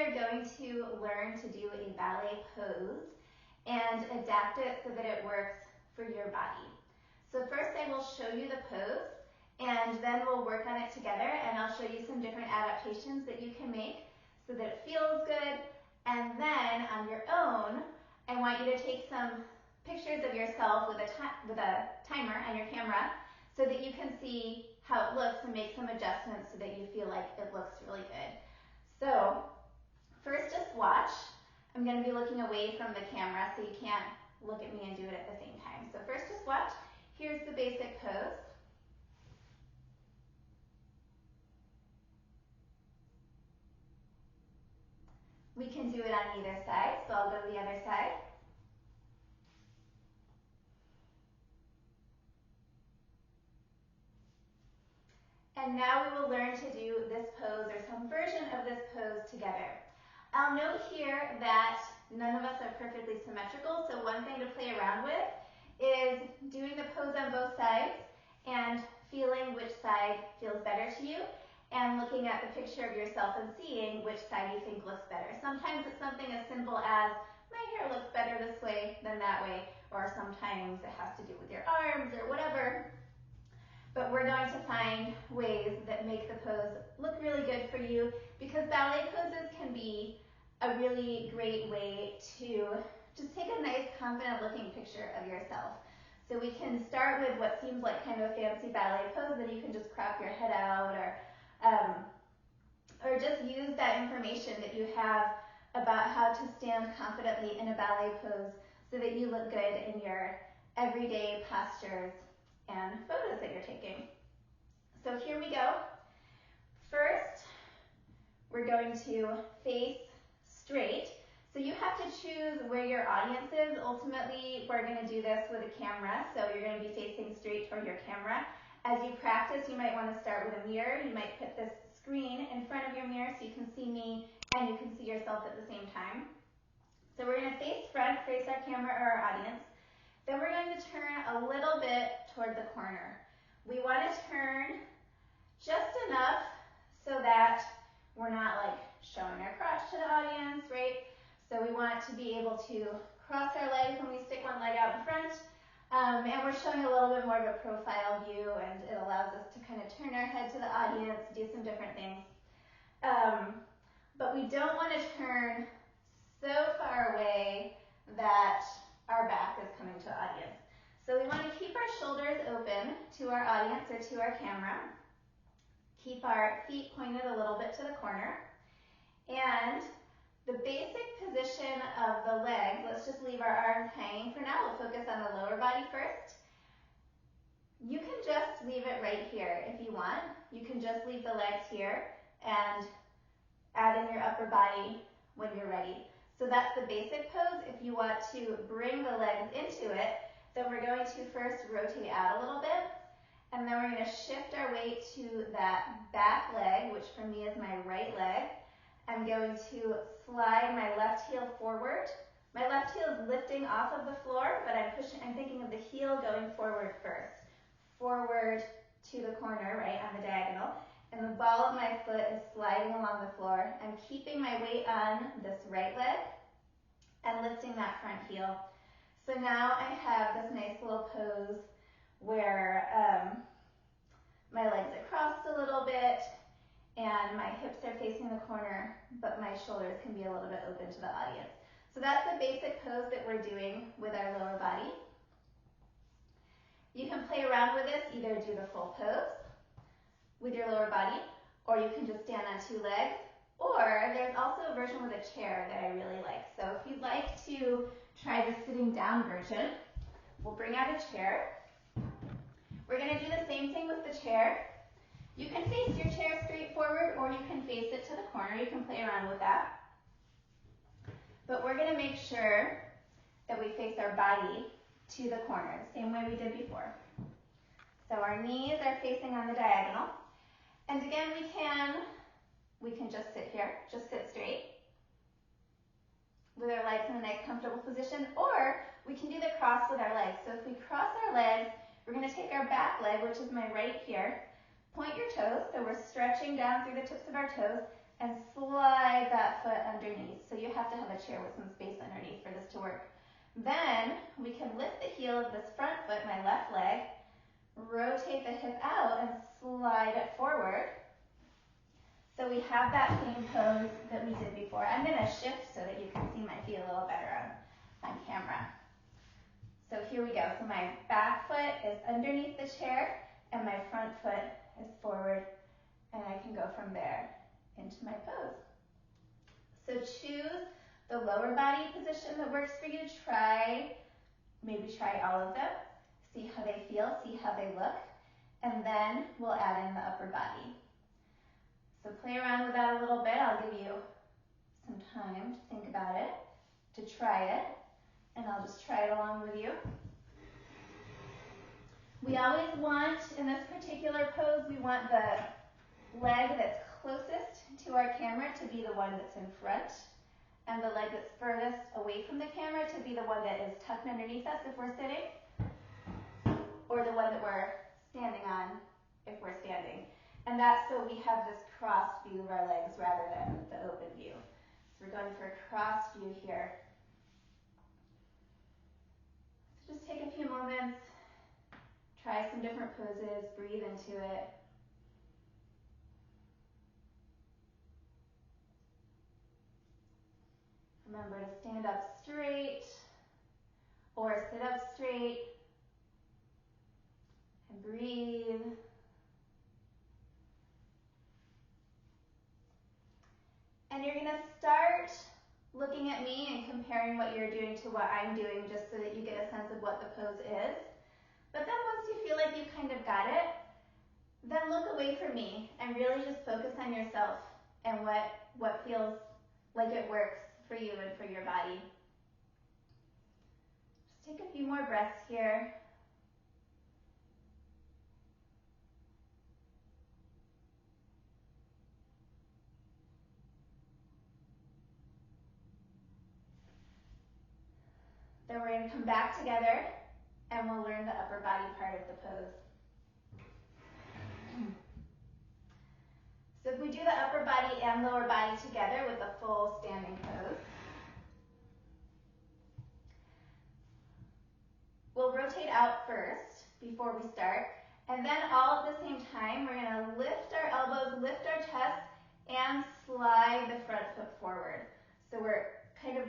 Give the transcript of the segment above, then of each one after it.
are going to learn to do a ballet pose and adapt it so that it works for your body. So first I will show you the pose, and then we'll work on it together, and I'll show you some different adaptations that you can make so that it feels good. And then on your own, I want you to take some pictures of yourself with a timer on your camera so that you can see how it looks and make some adjustments so that you feel like it looks really good. So first, just watch. I'm going to be looking away from the camera so you can't look at me and do it at the same time. So first, just watch. Here's the basic pose. We can do it on either side, so I'll go to the other side. And now we will learn to do this pose or some version of this pose together. I'll note here that none of us are perfectly symmetrical, so one thing to play around with is doing the pose on both sides and feeling which side feels better to you and looking at the picture of yourself and seeing which side you think looks better. Sometimes it's something as simple as, my hair looks better this way than that way, or sometimes it has to do with your arms or whatever. But we're going to find ways that make the pose look really good for you, because ballet poses can be a really great way to just take a nice, confident looking picture of yourself. So we can start with what seems like kind of a fancy ballet pose, then you can just crop your head out or just use that information that you have about how to stand confidently in a ballet pose so that you look good in your everyday postures and photos that you're taking. So here we go. First, we're going to face straight. So you have to choose where your audience is. Ultimately, we're going to do this with a camera, so you're going to be facing straight toward your camera. As you practice, you might want to start with a mirror. You might put this screen in front of your mirror so you can see me and you can see yourself at the same time. So we're going to face front, face our camera or our audience. Then we're going to turn a little bit toward the corner. We want to turn just enough so that we're not like showing our crotch to the audience, right? So we want to be able to cross our legs when we stick one leg out in front. And we're showing a little bit more of a profile view, and it allows us to kind of turn our head to the audience, do some different things. But we don't want to turn so far away that our back is coming to the audience. So we want to keep our shoulders open to our audience or to our camera. Keep our feet pointed a little bit to the corner. And the basic position of the legs, let's just leave our arms hanging for now. We'll focus on the lower body first. You can just leave it right here if you want. You can just leave the legs here and add in your upper body when you're ready. So that's the basic pose. If you want to bring the legs into it, then we're going to first rotate out a little bit, and then we're going to shift our weight to that back leg, which for me is my right leg. I'm going to slide my left heel forward. My left heel is lifting off of the floor, but I'm thinking of the heel going forward first. Forward to the corner, right, on the diagonal. And the ball of my foot is sliding along the floor. I'm keeping my weight on this right leg and lifting that front heel. So now I have this nice little pose where my legs are crossed a little bit and my hips are facing the corner, but my shoulders can be a little bit open to the audience. So that's the basic pose that we're doing with our lower body. You can play around with this, either do the full pose with your lower body, or you can just stand on two legs, or there's also a version with a chair that I really like. So if you'd like to try the sitting down version, we'll bring out a chair. We're going to do the same thing with the chair. You can face your chair straight forward, or you can face it to the corner. You can play around with that. But we're going to make sure that we face our body to the corner, the same way we did before. So our knees are facing on the diagonal. And again, we can just sit here, just sit straight with our legs in a nice comfortable position, or we can do the cross with our legs. So if we cross our legs, we're going to take our back leg, which is my right here, point your toes, so we're stretching down through the tips of our toes, and slide that foot underneath. So you have to have a chair with some space underneath for this to work. Then we can lift the heel of this front foot, my left leg, rotate the hip out and slide it forward. So we have that same pose that we did before. I'm going to shift so that you can see my feet a little better on camera. So here we go. So my back foot is underneath the chair and my front foot is forward, and I can go from there into my pose. So choose the lower body position that works for you. Maybe try all of them. See how they feel, see how they look, and then we'll add in the upper body. So play around with that a little bit. I'll give you some time to think about it, to try it, and I'll just try it along with you. We always want, in this particular pose, we want the leg that's closest to our camera to be the one that's in front, and the leg that's furthest away from the camera to be the one that is tucked underneath us if we're sitting, or the one that we're standing on if we're standing. And that's so we have this crossed view of our legs rather than the open view. So we're going for a crossed view here. So just take a few moments, try some different poses, breathe into it. Remember to stand up straight or sit up straight and breathe. And you're going to start looking at me and comparing what you're doing to what I'm doing just so that you get a sense of what the pose is. But then once you feel like you kind of got it, then look away from me and really just focus on yourself and what feels like it works for you and for your body. Just take a few more breaths here. Then we're going to come back together and we'll learn the upper body part of the pose. So if we do the upper body and lower body together with the full standing pose, we'll rotate out first before we start, and then all at the same time we're going to lift our elbows, lift our chest, and slide the front foot forward. So we're kind of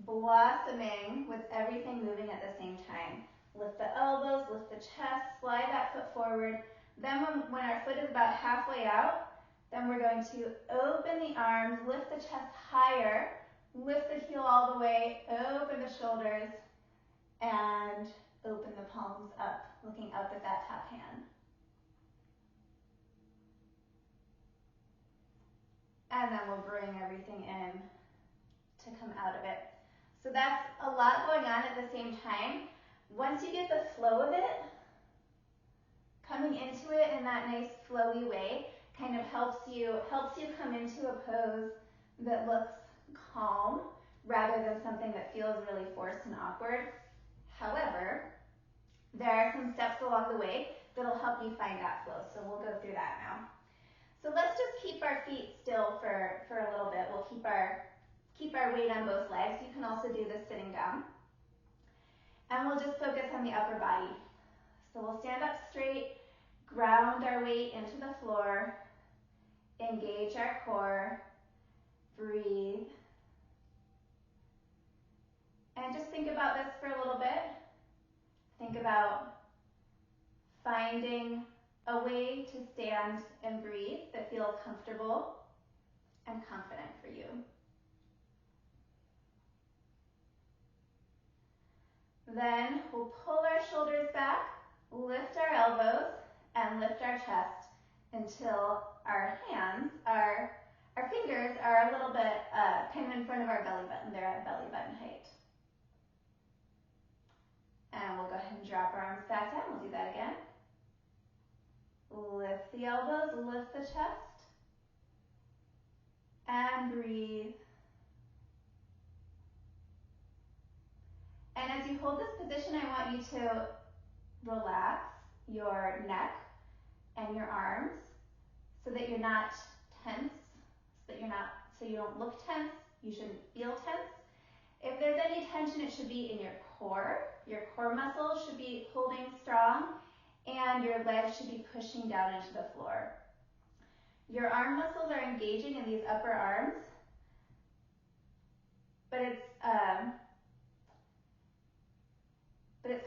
blossoming with everything moving at the same time. Lift the elbows, lift the chest, slide that foot forward. Then when our foot is about halfway out, then we're going to open the arms, lift the chest higher, lift the heel all the way, open the shoulders, and open the palms up, looking up at that top hand. And then we'll bring everything in to come out of it. So that's a lot going on at the same time. Once you get the flow of it, coming into it in that nice flowy way kind of helps you come into a pose that looks calm rather than something that feels really forced and awkward. However, there are some steps along the way that'll help you find that flow. So we'll go through that now. So let's just keep our feet still for a little bit. We'll keep our weight on both legs. You can also do this sitting down. And we'll just focus on the upper body. So we'll stand up straight, ground our weight into the floor, engage our core, breathe. And just think about this for a little bit. Think about finding a way to stand and breathe that feels comfortable and confident for you. Then we'll pull our shoulders back, lift our elbows, and lift our chest until our hands, our fingers are a little bit kind of in front of our belly button. They're at belly button height. And we'll go ahead and drop our arms back down. We'll do that again. Lift the elbows, lift the chest, and breathe. And as you hold this position, I want you to relax your neck and your arms so that you're not tense, but so you don't look tense. You shouldn't feel tense. If there's any tension, it should be in your core. Your core muscles should be holding strong, and your legs should be pushing down into the floor. Your arm muscles are engaging in these upper arms, but it's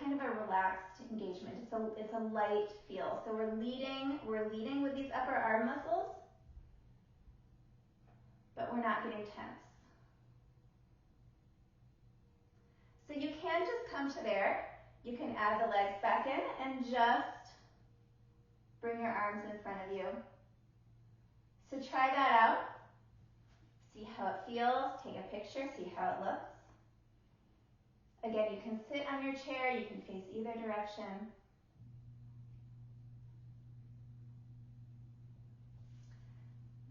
kind of a relaxed engagement. It's a light feel. So we're leading with these upper arm muscles, but we're not getting tense. So you can just come to there. You can add the legs back in and just bring your arms in front of you. So try that out. See how it feels. Take a picture. See how it looks. Again, you can sit on your chair. You can face either direction.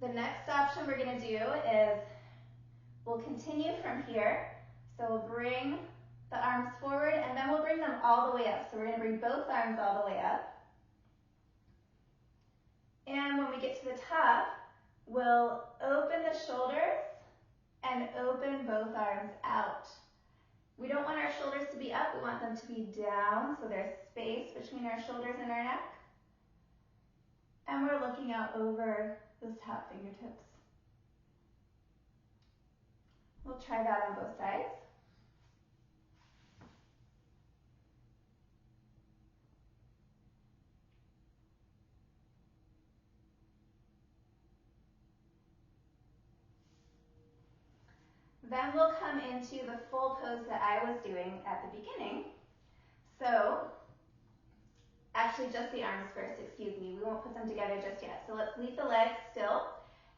The next option we're going to do is we'll continue from here. So we'll bring the arms forward, and then we'll bring them all the way up. So we're going to bring both arms all the way up. And when we get to the top, we'll open the shoulders and open both arms out. We don't want our shoulders to be up. We want them to be down, so there's space between our shoulders and our neck. And we're looking out over those top fingertips. We'll try that on both sides. Then we'll come into the full pose that I was doing at the beginning. So, actually just the arms first, excuse me. We won't put them together just yet. So let's leave the legs still,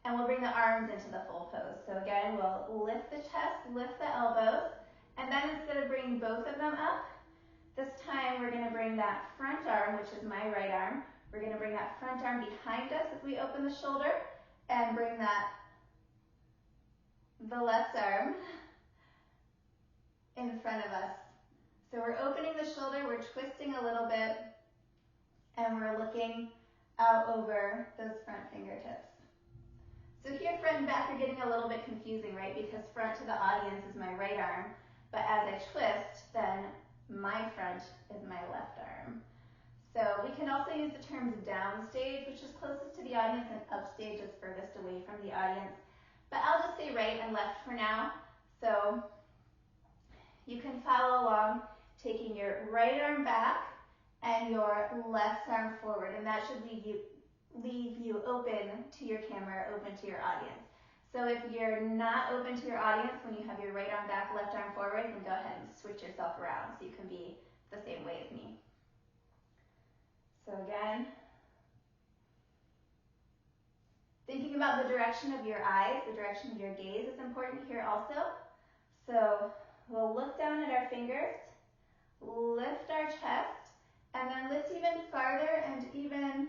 and we'll bring the arms into the full pose. So again, we'll lift the chest, lift the elbows, and then instead of bringing both of them up, this time we're going to bring that front arm, which is my right arm, we're going to bring that front arm behind us as we open the shoulder, and bring the left arm in front of us. So we're opening the shoulder, we're twisting a little bit, and we're looking out over those front fingertips. So here, front and back are getting a little bit confusing, right? Because front to the audience is my right arm, but as I twist, then my front is my left arm. So we can also use the terms downstage, which is closest to the audience, and upstage is furthest away from the audience. But I'll just say right and left for now. So you can follow along, taking your right arm back and your left arm forward, and that should leave you open to your camera, open to your audience. So if you're not open to your audience when you have your right arm back, left arm forward, then go ahead and switch yourself around so you can be the same way as me. So again, thinking about the direction of your eyes, the direction of your gaze is important here also. So we'll look down at our fingers, lift our chest, and then lift even farther and even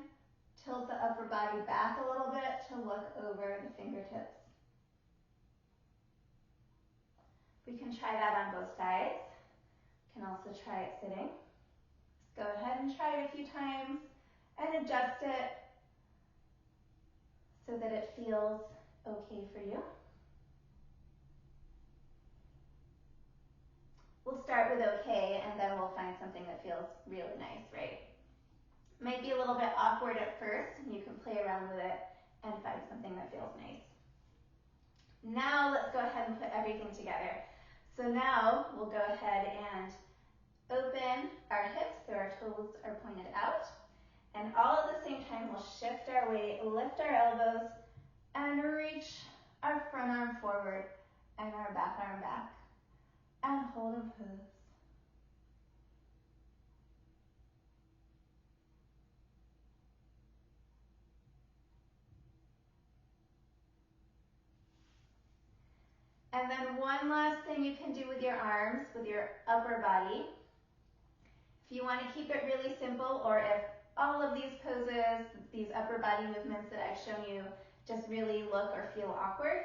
tilt the upper body back a little bit to look over the fingertips. We can try that on both sides. You can also try it sitting. Just go ahead and try it a few times and adjust it so that it feels okay for you. We'll start with okay, and then we'll find something that feels really nice, right? Might be a little bit awkward at first, and you can play around with it and find something that feels nice. Now let's go ahead and put everything together. So now we'll go ahead and open our hips so our toes are pointed out. And all at the same time, we'll shift our weight, lift our elbows, and reach our front arm forward and our back arm back. And hold in pose. And then one last thing you can do with your arms, with your upper body. If you want to keep it really simple, or if all of these poses, these upper body movements that I've shown you just really look or feel awkward,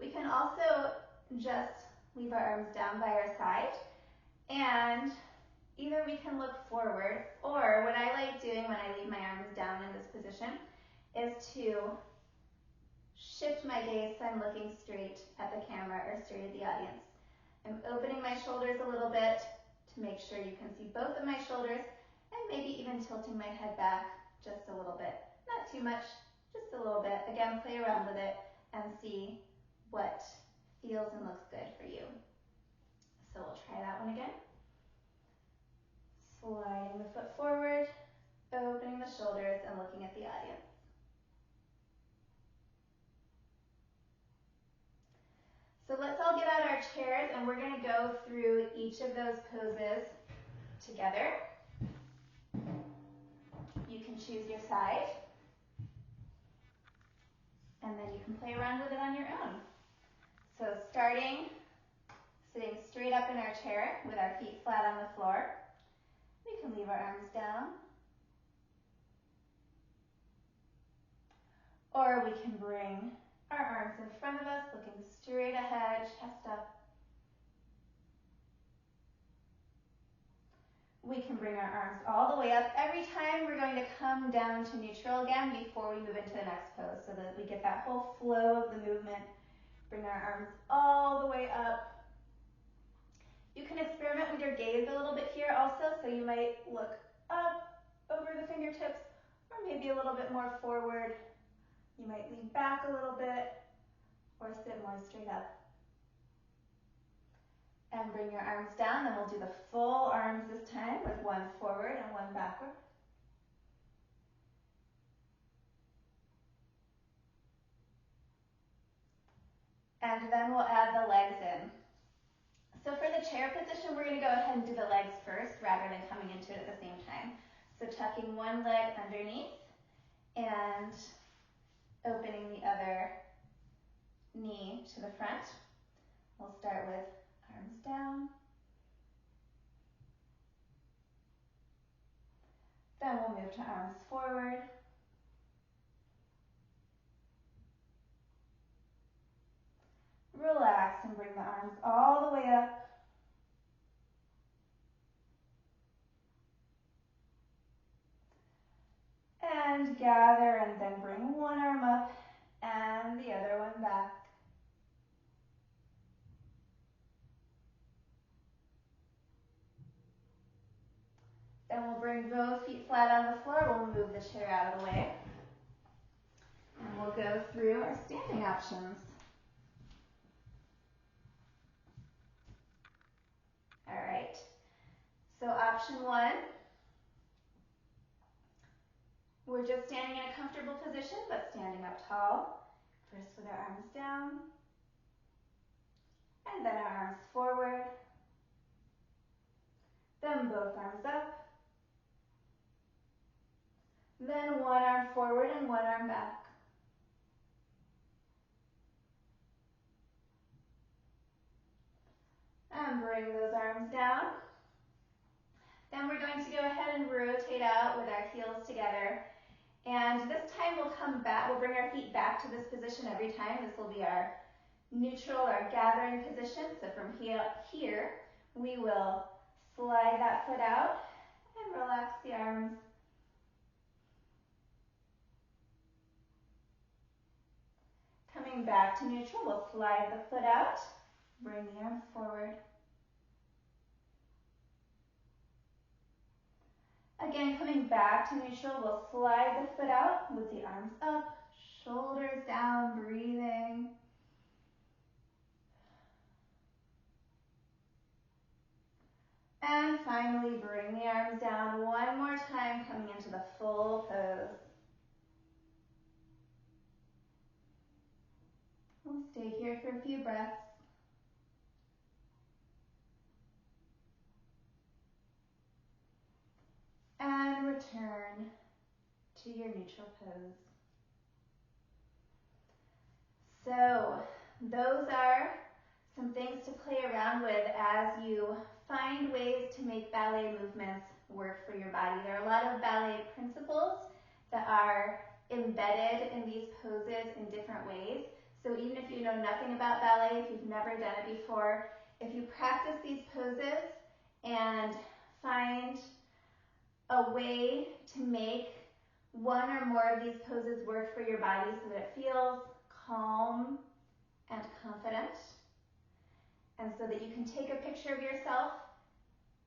we can also just leave our arms down by our side, and either we can look forward, or what I like doing when I leave my arms down in this position is to shift my gaze so I'm looking straight at the camera or straight at the audience. I'm opening my shoulders a little bit to make sure you can see both of my shoulders, and maybe even tilting my head back just a little bit. Not too much, just a little bit. Again, play around with it and see what feels and looks good for you. So we'll try that one again. Sliding the foot forward, opening the shoulders and looking at the audience. So let's all get out our chairs and we're going to go through each of those poses together. You can choose your side, and then you can play around with it on your own. So starting, sitting straight up in our chair with our feet flat on the floor. We can leave our arms down. Or we can bring our arms in front of us, looking straight ahead, chest up. We can bring our arms all the way up. Every time we're going to come down to neutral again before we move into the next pose so that we get that whole flow of the movement. Bring our arms all the way up. You can experiment with your gaze a little bit here also, so you might look up over the fingertips or maybe a little bit more forward. You might lean back a little bit or sit more straight up. And bring your arms down, and we'll do the full arms this time with one forward and one backward. And then we'll add the legs in. So for the chair position, we're going to go ahead and do the legs first rather than coming into it at the same time. So tucking one leg underneath and opening the other knee to the front. We'll start with arms down. Then we'll move to arms forward. Relax and bring the arms all the way up. And gather and then bring one arm up and the other one back. Then we'll bring both feet flat on the floor. We'll move the chair out of the way. And we'll go through our standing options. All right. So option one, we're just standing in a comfortable position, but standing up tall. First with our arms down, and then our arms forward. Then both arms up. Then one arm forward and one arm back. And bring those arms down. Then we're going to go ahead and rotate out with our heels together. And this time we'll come back, we'll bring our feet back to this position every time. This will be our neutral, our gathering position. So from here, we will slide that foot out and relax the arms. Coming back to neutral, we'll slide the foot out, bring the arms forward. Again, coming back to neutral, we'll slide the foot out with the arms up, shoulders down, breathing. And finally, bring the arms down one more time, coming into the full pose. We'll stay here for a few breaths. And return to your neutral pose. So those are some things to play around with as you find ways to make ballet movements work for your body. There are a lot of ballet principles that are embedded in these poses in different ways. So even if you know nothing about ballet, if you've never done it before, if you practice these poses and find a way to make one or more of these poses work for your body so that it feels calm and confident. And so that you can take a picture of yourself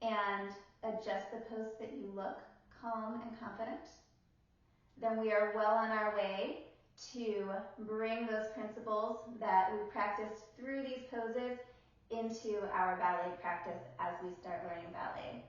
and adjust the pose so that you look calm and confident. Then we are well on our way to bring those principles that we practiced through these poses into our ballet practice as we start learning ballet.